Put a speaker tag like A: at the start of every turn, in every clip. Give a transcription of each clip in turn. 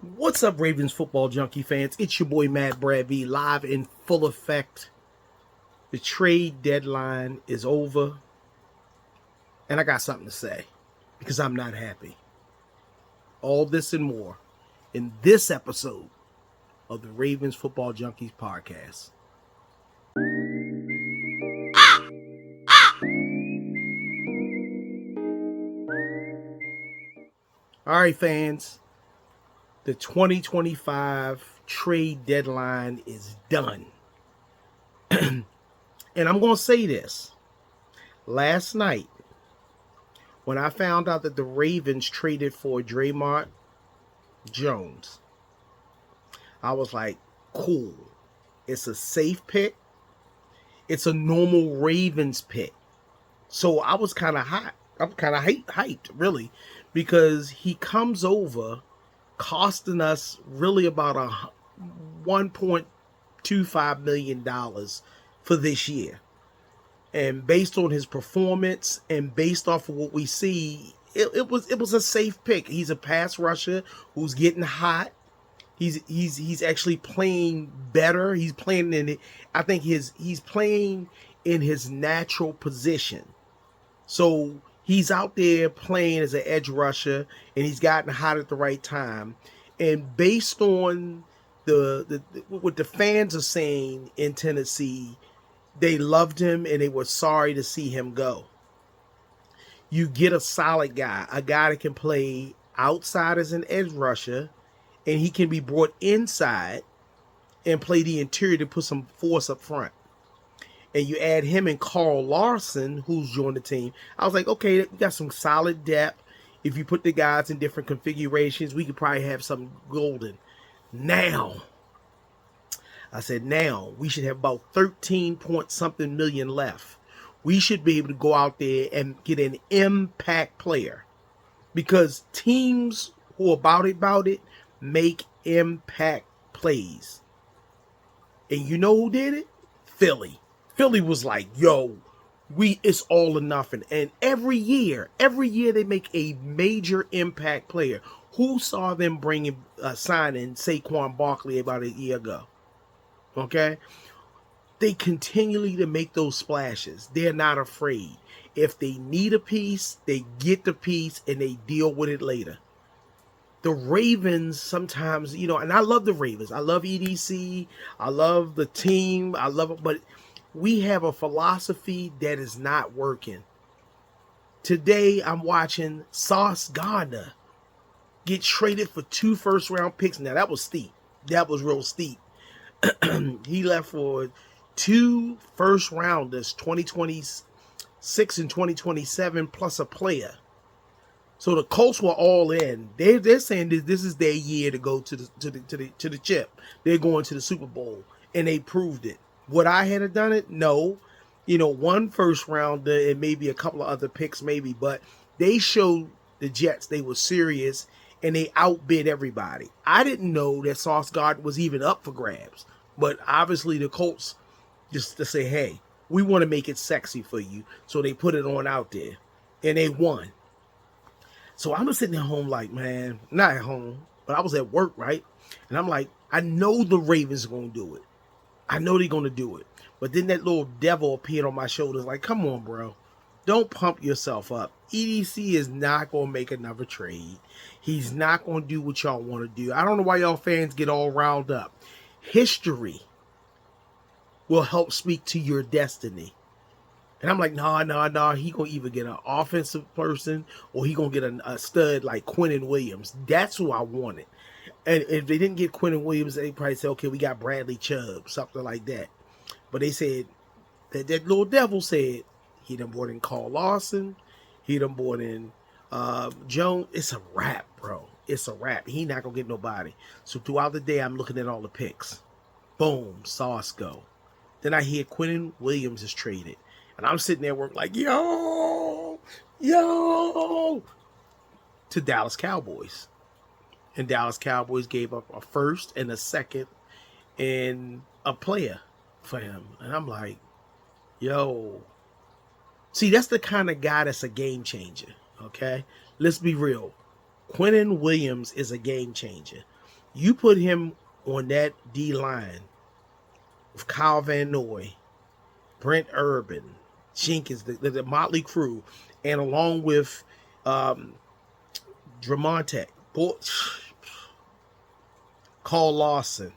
A: What's up, Ravens Football Junkie fans? It's your boy, Matt Brad B, live in full effect. The trade deadline is over, and I got something to say because I'm not happy. All this and more in this episode of the Ravens Football Junkies Podcast. All right, fans. The 2025 trade deadline is done. And I'm going to say this. Last night, when I found out that the Ravens traded for Draymond Jones, I was like, cool. It's a safe pick. It's a normal Ravens pick. So I was kind of hot. I'm kind of hyped, really, because he comes over costing us really about $1.25 million for this year. And based on his performance and based off of what we see, it was a safe pick. He's a pass rusher who's getting hot. He's actually playing better. He's playing in it. I think he's playing in his natural position. So he's out there playing as an edge rusher, and he's gotten hot at the right time. And based on what the fans are saying in Tennessee, they loved him and they were sorry to see him go. You get a solid guy, a guy that can play outside as an edge rusher, and he can be brought inside and play the interior to put some force up front. And you add him and Carl Larson, who's joined the team. I was like, okay, we got some solid depth. If you put the guys in different configurations, we could probably have something golden. Now, I said, now we should have about 13 point something million left. We should be able to go out there and get an impact player, because teams who are about it make impact plays. And you know who did it? Philly. Philly was like, yo, it's all or nothing. And every year they make a major impact player. Who saw them signing Saquon Barkley about a year ago? Okay? They continually to make those splashes. They're not afraid. If they need a piece, they get the piece and they deal with it later. The Ravens sometimes, and I love the Ravens. I love EDC. I love the team. I love it, but we have a philosophy that is not working. Today, I'm watching Sauce Gardner get traded for 2 first-round picks. Now, that was steep. That was real steep. He left for 2 first-rounders, 2026 and 2027, plus a player. So the Colts were all in. They're saying this is their year to go to the chip. They're going to the Super Bowl, and they proved it. Would I have done it? No. 1 first rounder and maybe a couple of other picks, maybe. But they showed the Jets they were serious, and they outbid everybody. I didn't know that Sauce Gardner was even up for grabs. But obviously the Colts just to say, hey, we want to make it sexy for you. So they put it on out there, and they won. So I'm sitting at home like, man, not at home, but I was at work, right? And I'm like, I know the Ravens are going to do it. I know they're going to do it. But then that little devil appeared on my shoulders like, come on, bro. Don't pump yourself up. EDC is not going to make another trade. He's not going to do what y'all want to do. I don't know why y'all fans get all riled up. History will help speak to your destiny. And I'm like, nah. He going to either get an offensive person or he going to get a stud like Quinnen Williams. That's who I wanted. And if they didn't get Quinnen Williams, they probably say, okay, we got Bradley Chubb, something like that. But they said, that little devil said, he done brought in Carl Larson. He done brought in Jones. It's a wrap, bro. It's a wrap. He not going to get nobody. So throughout the day, I'm looking at all the picks. Boom, Sauce go. Then I hear Quinnen Williams is traded. And I'm sitting there at work like, yo, to Dallas Cowboys. And Dallas Cowboys gave up a first and a second and a player for him. And I'm like, yo. See, that's the kind of guy that's a game changer, okay? Let's be real. Quinnen Williams is a game changer. You put him on that D line with Kyle Van Noy, Brent Urban, Jenkins, the motley crew, and along with Dramonte, Carl Lawson,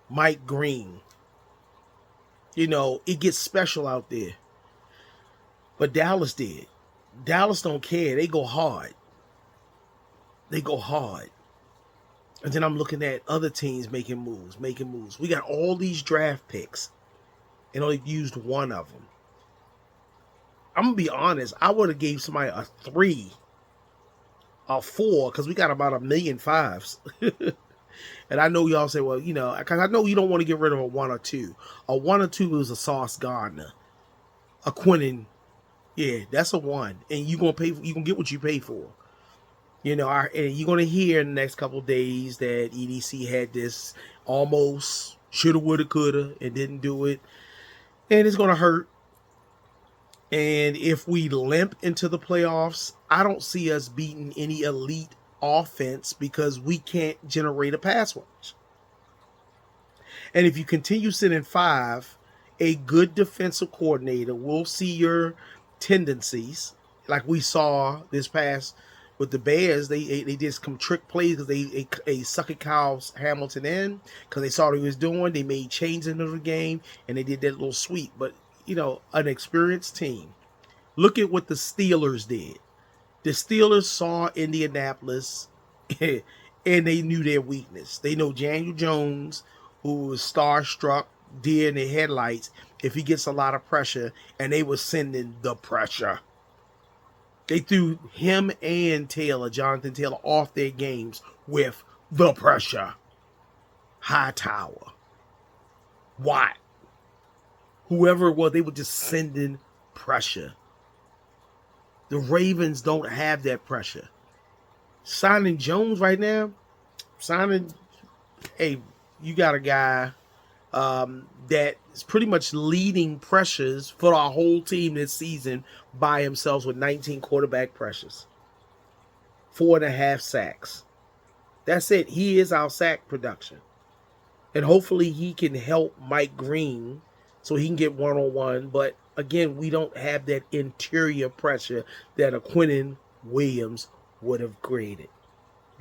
A: Mike Green. It gets special out there. But Dallas did. Dallas don't care. They go hard. And then I'm looking at other teams making moves. We got all these draft picks and only used one of them. I'm going to be honest. I would have gave somebody a 3 or 4 because we got about 1,000,000 And I know y'all say, well, because I know you don't want to get rid of a 1 or 2. A 1 or 2 is a Sauce Gardner. A Quinnen. Yeah, that's a 1. And you're going to pay. You can get what you pay for. And you're going to hear in the next couple of days that EDC had this almost shoulda, woulda, coulda, and didn't do it. And it's going to hurt. And if we limp into the playoffs, I don't see us beating any elite offense because we can't generate a pass rush. And if you continue sitting 5, a good defensive coordinator will see your tendencies, like we saw this past with the Bears. They did some trick plays because they suckered Kyle Hamilton in because they saw what he was doing. They made changes into the game and they did that little sweep. But an experienced team. Look at what the Steelers did. The Steelers saw Indianapolis and they knew their weakness. They know Daniel Jones, who was starstruck, deer in the headlights, if he gets a lot of pressure, and they were sending the pressure. They threw him and Jonathan Taylor, off their games with the pressure. Hightower, Watt, whoever it was, they were just sending pressure. The Ravens don't have that pressure. Signing Jones right now, hey, you got a guy that is pretty much leading pressures for our whole team this season by himself with 19 quarterback pressures, 4.5 sacks. That's it. He is our sack production. And hopefully he can help Mike Green so he can get one-on-one. But again, we don't have that interior pressure that a Quinnen Williams would have created.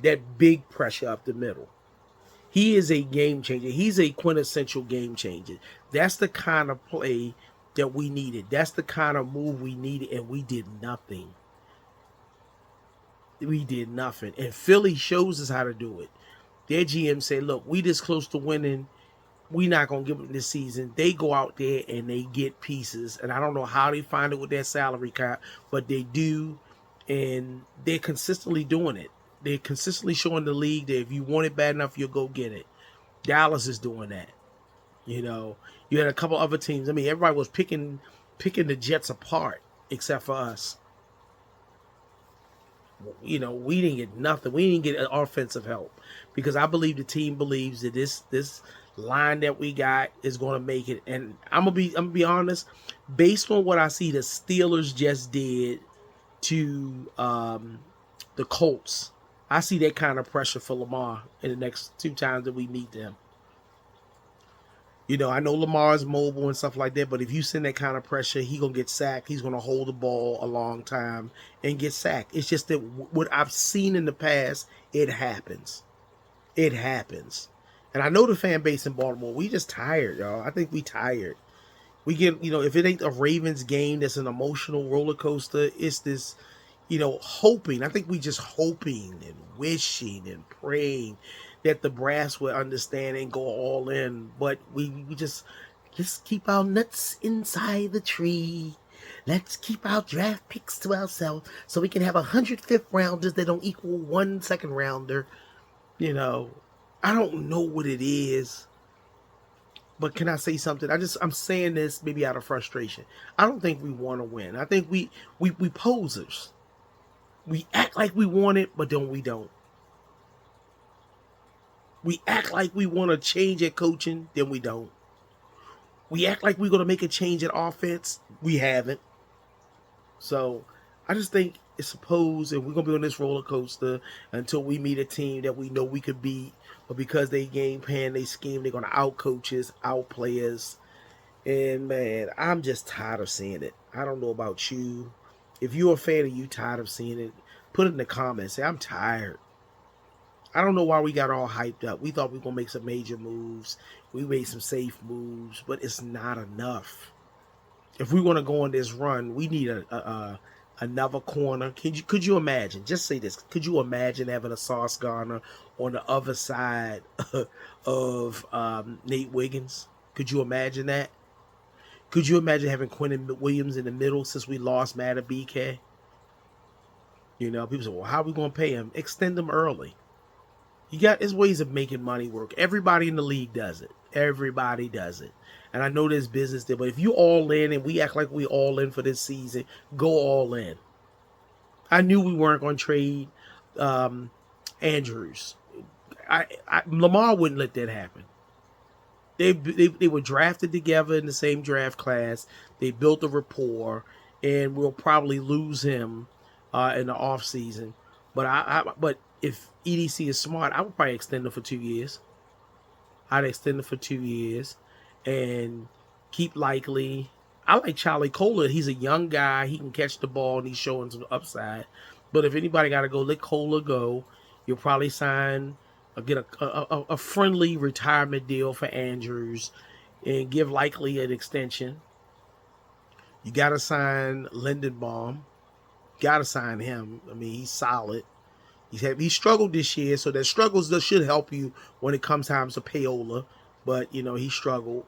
A: That big pressure up the middle. He is a game changer. He's a quintessential game changer. That's the kind of play that we needed. That's the kind of move we needed, and we did nothing. And Philly shows us how to do it. Their GM said, look, we this close to winning. We're not going to give them this season. They go out there and they get pieces. And I don't know how they find it with their salary cap, but they do. And they're consistently doing it. They're consistently showing the league that if you want it bad enough, you'll go get it. Dallas is doing that. You had a couple other teams. I mean, everybody was picking the Jets apart except for us. We didn't get nothing. We didn't get offensive help because I believe the team believes that this line that we got is going to make it. And I'm gonna be honest, based on what I see the Steelers just did to the Colts, I see that kind of pressure for Lamar in the next 2 times that we meet them. I know Lamar's mobile and stuff like that, but if you send that kind of pressure, he's going to get sacked. He's going to hold the ball a long time and get sacked. It's just that what I've seen in the past, it happens. It happens. And I know the fan base in Baltimore, we just tired, y'all. I think we tired. We get, if it ain't a Ravens game that's an emotional roller coaster, it's this, hoping. I think we just hoping and wishing and praying that the brass will understand and go all in. But we just, let's keep our nuts inside the tree. Let's keep our draft picks to ourselves so we can have 105th rounders that don't equal 1 second rounder. I don't know what it is. But can I say something? I'm saying this maybe out of frustration. I don't think we want to win. I think we posers. We act like we want it, but then we don't. We act like we want to change at coaching, then we don't. We act like we're going to make a change at offense. We haven't. So I just think it's supposed, and we're gonna be on this roller coaster until we meet a team that we know we could beat. But because they game plan, they scheme, they're gonna outcoach us, outplay us. And man, I'm just tired of seeing it. I don't know about you. If you're a fan and you tired of seeing it, put it in the comments. Say, I'm tired. I don't know why we got all hyped up. We thought we were gonna make some major moves. We made some safe moves, but it's not enough. If we want to go on this run, we need another corner. Could you imagine? Just say this. Could you imagine having a Sauce Gardner on the other side of Nate Wiggins? Could you imagine that? Could you imagine having Quentin Williams in the middle since we lost Matta BK? You know, people say, well, how are we going to pay him? Extend him early. There's ways of making money work. Everybody in the league does it. Everybody does it. And I know there's business there, but if you all in and we act like we all in for this season, go all in. I knew we weren't going to trade Andrews. Lamar wouldn't let that happen. They were drafted together in the same draft class. They built a rapport, and we'll probably lose him in the off season. But if EDC is smart, I would probably extend him for 2 years. I'd extend him for 2 years and keep Likely. I like Charlie Kohler. He's a young guy. He can catch the ball, and he's showing some upside. But if anybody got to go, let Kohler go. You'll probably get a friendly retirement deal for Andrews and give Likely an extension. You got to sign Lindenbaum. Got to sign him. I mean, he's solid. He struggled this year, so that struggles should help you when it comes time to payola. But, you know, he struggled.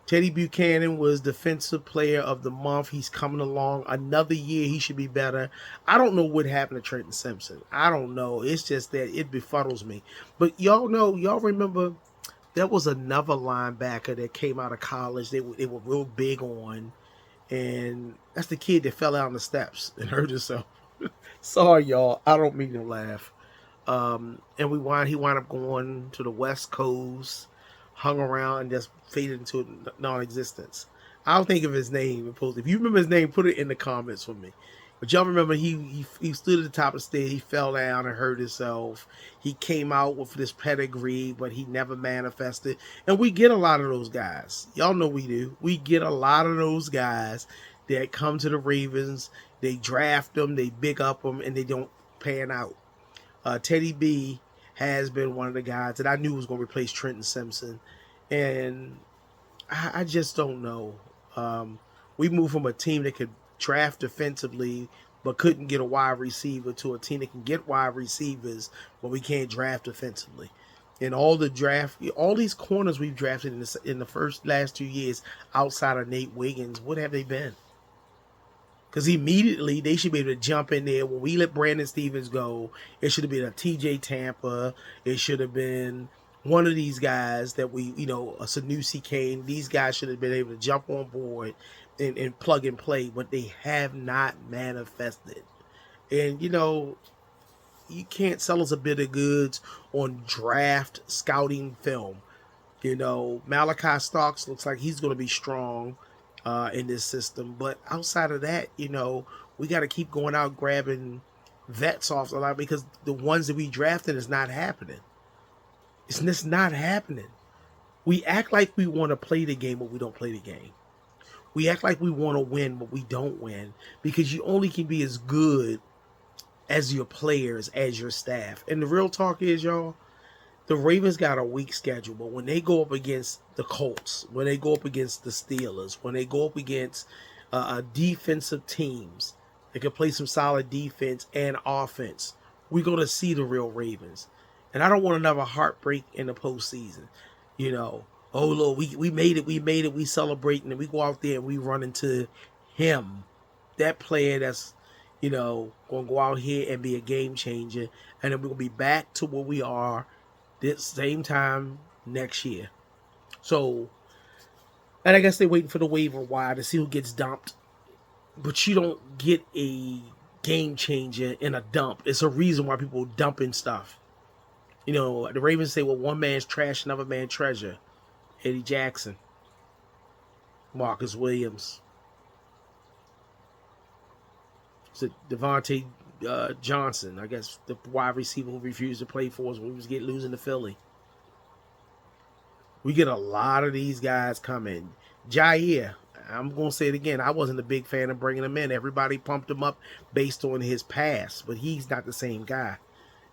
A: Teddy Buchanan was Defensive Player of the Month. He's coming along. Another year, he should be better. I don't know what happened to Trenton Simpson. I don't know. It's just that it befuddles me. But y'all remember there was another linebacker that came out of college they were real big on. And that's the kid that fell out on the steps and hurt himself. Sorry, y'all. I don't mean to laugh. And he wound up going to the West Coast, hung around, and just faded into non-existence. I'll think of his name. If you remember his name, put it in the comments for me. But y'all remember he stood at the top of the stage. He fell down and hurt himself. He came out with this pedigree, but he never manifested. And we get a lot of those guys. Y'all know we do. We get a lot of those guys that come to the Ravens. They draft them, they big up them, and they don't pan out. Teddy B has been one of the guys that I knew was going to replace Trenton Simpson. And I just don't know. We moved from a team that could draft defensively but couldn't get a wide receiver to a team that can get wide receivers but we can't draft defensively. And all these corners we've drafted in the last 2 years outside of Nate Wiggins, what have they been? Because immediately they should be able to jump in there. When we let Brandon Stevens go, it should have been a TJ Tampa. It should have been one of these guys that a Sanusi Kane. These guys should have been able to jump on board and plug and play, but they have not manifested. And, you can't sell us a bit of goods on draft scouting film. Malachi Starks looks like he's going to be strong in this system. But outside of that, we got to keep going out grabbing vets off the line because the ones that we drafted is not happening. It's just not happening. We act like we want to play the game, but we don't play the game. We act like we want to win, but we don't win because you only can be as good as your players, as your staff. And the real talk is, y'all, the Ravens got a weak schedule, but when they go up against the Colts, when they go up against the Steelers, when they go up against defensive teams that can play some solid defense and offense, we're going to see the real Ravens. And I don't want another heartbreak in the postseason. Oh, Lord, we made it, we celebrate, and then we go out there and we run into him, that player that's, going to go out here and be a game changer, and then we're going to be back to where we are this same time next year. So, and I guess they're waiting for the waiver wire to see who gets dumped. But you don't get a game changer in a dump. It's a reason why people are dumping stuff. The Ravens say, well, one man's trash, another man's treasure. Eddie Jackson. Marcus Williams. is it Devontae Johnson, I guess the wide receiver who refused to play for us when we was losing to Philly. We get a lot of these guys coming. Jair, I'm going to say it again. I wasn't a big fan of bringing him in. Everybody pumped him up based on his past, but he's not the same guy.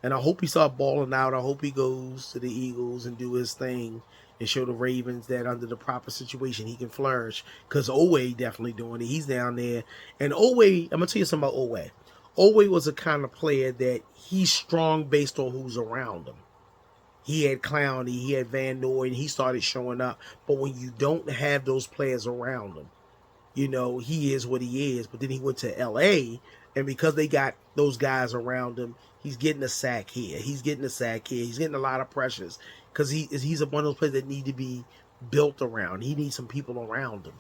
A: And I hope he start balling out. I hope he goes to the Eagles and do his thing and show the Ravens that under the proper situation he can flourish. Because Owe definitely doing it. He's down there. And Owe, I'm going to tell you something about Owe. Owe was a kind of player that he's strong based on who's around him. He had Clowney, he had Van Noy, and he started showing up. But when you don't have those players around him, you know, he is what he is. But then he went to L.A., and because they got those guys around him, he's getting a sack here. He's getting a sack here. He's getting a lot of pressures because he's one of those players that need to be built around. He needs some people around him,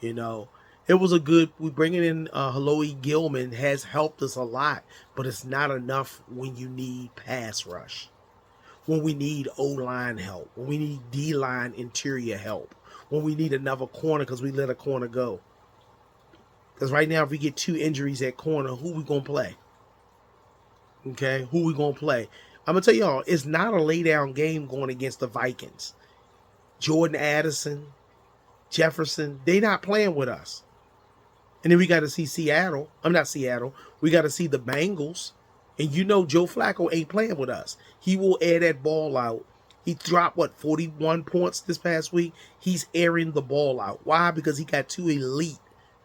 A: you know. It was a good, we bringing in Haloe Gilman has helped us a lot, but it's not enough when you need pass rush. When we need O-line help, when we need D-line interior help, when we need another corner because we let a corner go. Because right now, if we get 2 injuries at corner, who we going to play? Okay, who we going to play? I'm going to tell y'all, it's not a lay-down game going against the Vikings. Jordan Addison, Jefferson, they not playing with us. And then we got to see Seattle. I'm not Seattle. We got to see the Bengals. And you know Joe Flacco ain't playing with us. He will air that ball out. He dropped, 41 points this past week? He's airing the ball out. Why? Because he got 2 elite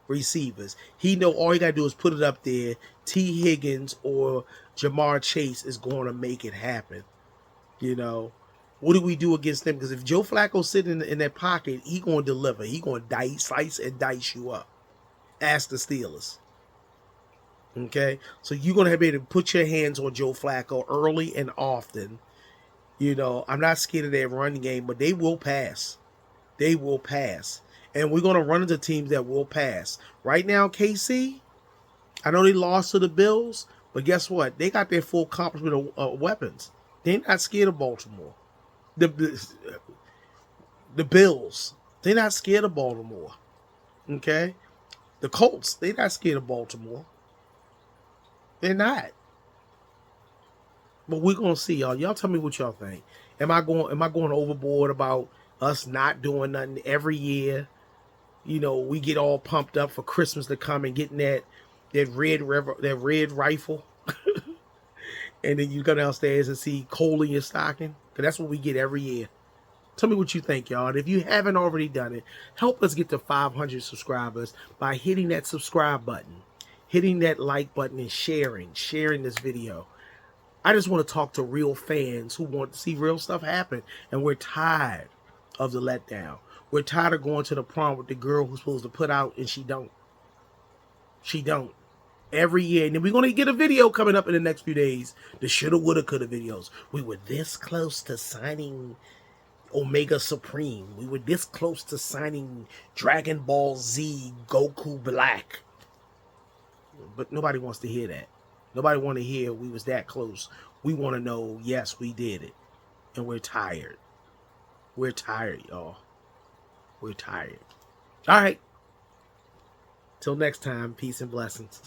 A: receivers. He know all he got to do is put it up there. T. Higgins or Jamar Chase is going to make it happen. You know, what do we do against them? Because if Joe Flacco's sitting in that pocket, he going to deliver. He going to slice and dice you up. Ask the Steelers. Okay, so you're going to be able to put your hands on Joe Flacco early and often. You know, I'm not scared of that running game, but they will pass. They will pass. And we're going to run into teams that will pass. Right now, KC, I know they lost to the Bills, but guess what? They got their full complement of weapons. They're not scared of Baltimore. The Bills, they're not scared of Baltimore. Okay? The Colts, they're not scared of Baltimore. They're not. But we're gonna see, y'all. Y'all tell me what y'all think. Am I going overboard about us not doing nothing every year? You know, we get all pumped up for Christmas to come and getting that red rifle. And then you go downstairs and see coal in your stocking. Because that's what we get every year. Tell me what you think, y'all. And if you haven't already done it, help us get to 500 subscribers by hitting that subscribe button. Hitting that like button and sharing this video. I just want to talk to real fans who want to see real stuff happen. And we're tired of the letdown. We're tired of going to the prom with the girl who's supposed to put out and she don't. She don't. Every year. And then we're going to get a video coming up in the next few days. The shoulda, woulda, coulda videos. We were this close to signing Omega Supreme. We were this close to signing Dragon Ball Z Goku Black. But nobody wants to hear that. Nobody want to hear we was that close. We want to know, yes, we did it. And we're tired. We're tired, y'all. We're tired. All right. Till next time, peace and blessings.